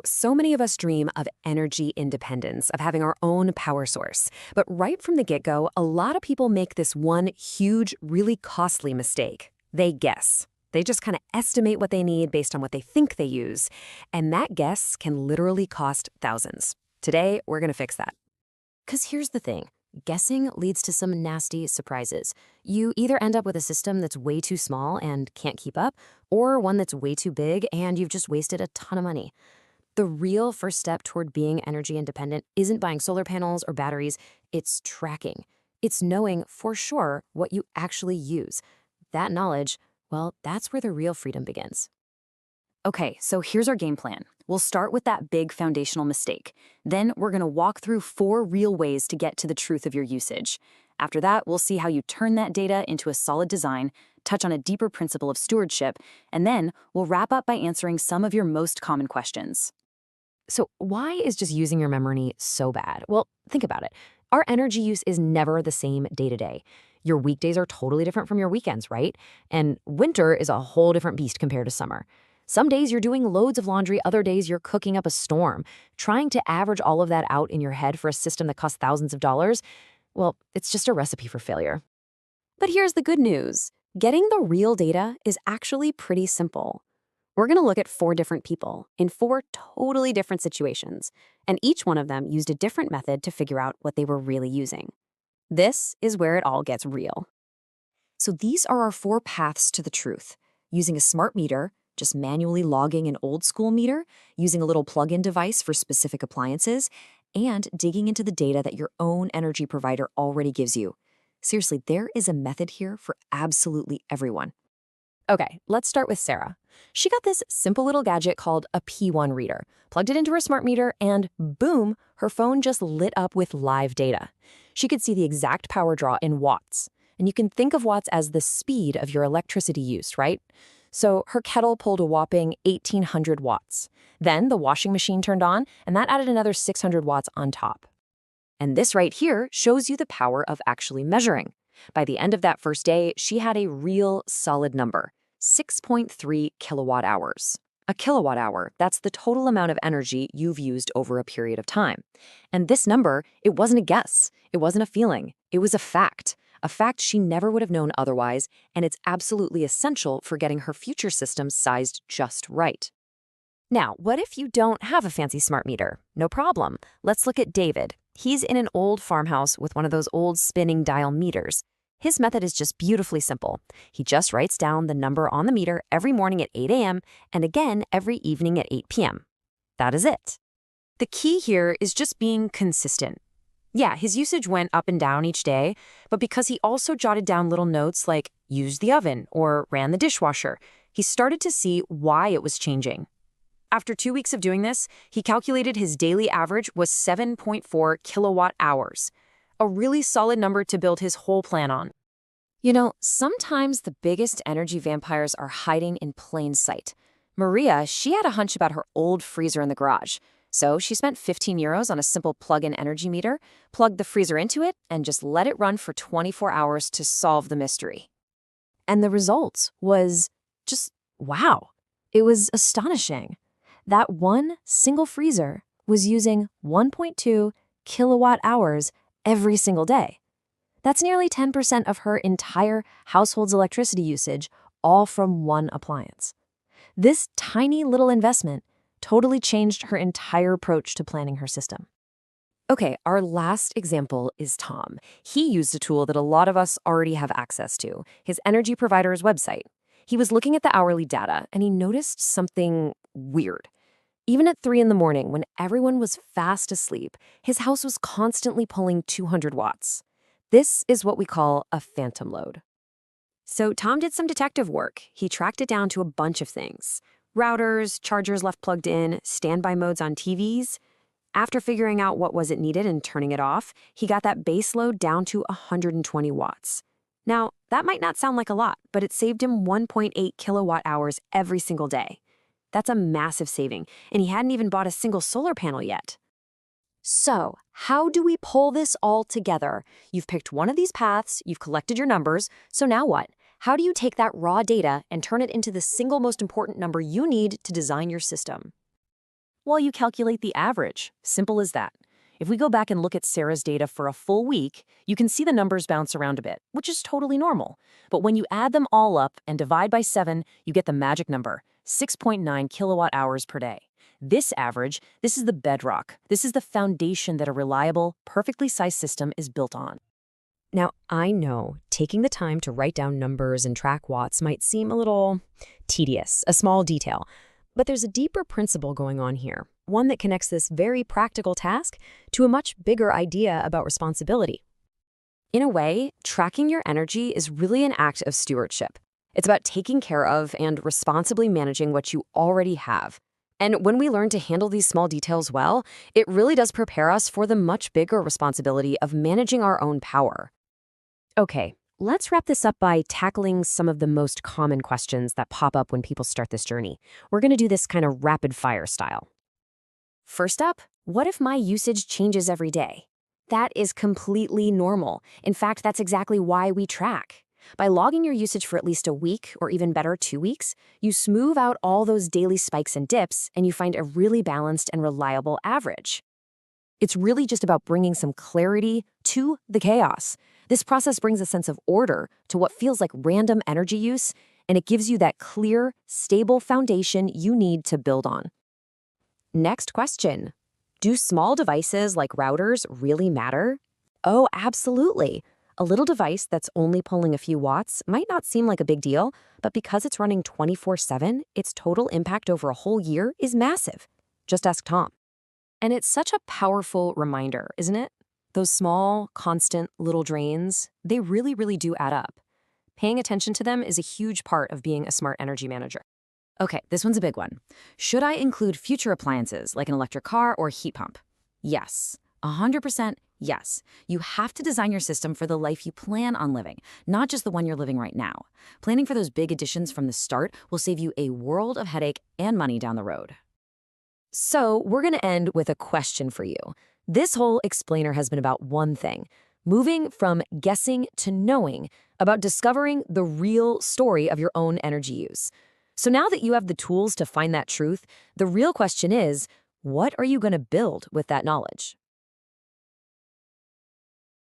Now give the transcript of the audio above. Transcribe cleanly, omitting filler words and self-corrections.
So many of us dream of energy independence, of having our own power source. But right from the get-go, a lot of people make this one huge, really costly mistake. They guess. They just kind of estimate what they need based on what they think they use. And that guess can literally cost thousands. Today, we're going to fix that. Because here's the thing. Guessing leads to some nasty surprises. You either end up with a system that's way too small and can't keep up, or one that's way too big and you've just wasted a ton of money. The real first step toward being energy independent isn't buying solar panels or batteries, it's tracking. It's knowing for sure what you actually use. That knowledge, well, that's where the real freedom begins. Okay, so here's our game plan. We'll start with that big foundational mistake. Then we're going to walk through 4 real ways to get to the truth of your usage. After that, we'll see how you turn that data into a solid design, touch on a deeper principle of stewardship, and then we'll wrap up by answering some of your most common questions. So why is just using your memory so bad? Well, think about it. Our energy use is never the same day to day. Your weekdays are totally different from your weekends, right? And winter is a whole different beast compared to summer. Some days you're doing loads of laundry, other days you're cooking up a storm. Trying to average all of that out in your head for a system that costs thousands of dollars, well, it's just a recipe for failure. But here's the good news. Getting the real data is actually pretty simple. We're going to look at 4 different people in 4 totally different situations, and each one of them used a different method to figure out what they were really using. This is where it all gets real. So these are our 4 paths to the truth. Using a smart meter, just manually logging an old school meter, using a little plug-in device for specific appliances, and digging into the data that your own energy provider already gives you. Seriously, there is a method here for absolutely everyone. Okay, let's start with Sarah. She got this simple little gadget called a P1 reader, plugged it into her smart meter, and boom, her phone just lit up with live data. She could see the exact power draw in watts. And you can think of watts as the speed of your electricity use, right? So her kettle pulled a whopping 1,800 watts. Then the washing machine turned on, and that added another 600 watts on top. And this right here shows you the power of actually measuring. By the end of that first day, she had a real solid number, 6.3 kilowatt hours. A kilowatt hour, that's the total amount of energy you've used over a period of time. And this number, it wasn't a guess, it wasn't a feeling, it was a fact she never would have known otherwise, and it's absolutely essential for getting her future system sized just right. Now, what if you don't have a fancy smart meter? No problem. Let's look at David. He's in an old farmhouse with one of those old spinning dial meters. His method is just beautifully simple. He just writes down the number on the meter every morning at 8 a.m. and again every evening at 8 p.m. That is it. The key here is just being consistent. Yeah, his usage went up and down each day, but because he also jotted down little notes like used the oven or ran the dishwasher, he started to see why it was changing. After 2 weeks of doing this, he calculated his daily average was 7.4 kilowatt hours, a really solid number to build his whole plan on. Sometimes the biggest energy vampires are hiding in plain sight. Maria, she had a hunch about her old freezer in the garage. So she spent €15 on a simple plug-in energy meter, plugged the freezer into it, and just let it run for 24 hours to solve the mystery. And the results was just wow. It was astonishing. That one single freezer was using 1.2 kilowatt hours every single day. That's nearly 10% of her entire household's electricity usage, all from one appliance. This tiny little investment totally changed her entire approach to planning her system. Okay, our last example is Tom. He used a tool that a lot of us already have access to, his energy provider's website. He was looking at the hourly data, and he noticed something weird. Even at 3 in the morning, when everyone was fast asleep, his house was constantly pulling 200 watts. This is what we call a phantom load. So Tom did some detective work. He tracked it down to a bunch of things. Routers, chargers left plugged in, standby modes on TVs. After figuring out what was it needed and turning it off, he got that base load down to 120 watts. Now, that might not sound like a lot, but it saved him 1.8 kilowatt hours every single day. That's a massive saving, and he hadn't even bought a single solar panel yet. So, how do we pull this all together? You've picked one of these paths, you've collected your numbers, so now what? How do you take that raw data and turn it into the single most important number you need to design your system? Well, you calculate the average. Simple as that. If we go back and look at Sarah's data for a full week, you can see the numbers bounce around a bit, which is totally normal. But when you add them all up and divide by 7, you get the magic number, 6.9 kilowatt hours per day. This average, this is the bedrock. This is the foundation that a reliable, perfectly sized system is built on. Now, I know taking the time to write down numbers and track watts might seem a little tedious, a small detail, but there's a deeper principle going on here, one that connects this very practical task to a much bigger idea about responsibility. In a way, tracking your energy is really an act of stewardship. It's about taking care of and responsibly managing what you already have. And when we learn to handle these small details well, it really does prepare us for the much bigger responsibility of managing our own power. Okay, let's wrap this up by tackling some of the most common questions that pop up when people start this journey. We're going to do this kind of rapid fire style. First up, what if my usage changes every day? That is completely normal. In fact, that's exactly why we track. By logging your usage for at least a week, or even better, 2 weeks, you smooth out all those daily spikes and dips, and you find a really balanced and reliable average. It's really just about bringing some clarity to the chaos. This process brings a sense of order to what feels like random energy use, and it gives you that clear, stable foundation you need to build on. Next question. Do small devices like routers really matter? Oh, absolutely. A little device that's only pulling a few watts might not seem like a big deal, but because it's running 24/7, its total impact over a whole year is massive. Just ask Tom. And it's such a powerful reminder, isn't it? Those small, constant little drains, they really do add up. Paying attention to them is a huge part of being a smart energy manager. Okay, this one's a big one. Should I include future appliances like an electric car or heat pump? Yes. 100% yes. You have to design your system for the life you plan on living, not just the one you're living right now. Planning for those big additions from the start will save you a world of headache and money down the road. So we're going to end with a question for you. This whole explainer has been about one thing, moving from guessing to knowing, about discovering the real story of your own energy use. So now that you have the tools to find that truth, the real question is, what are you going to build with that knowledge?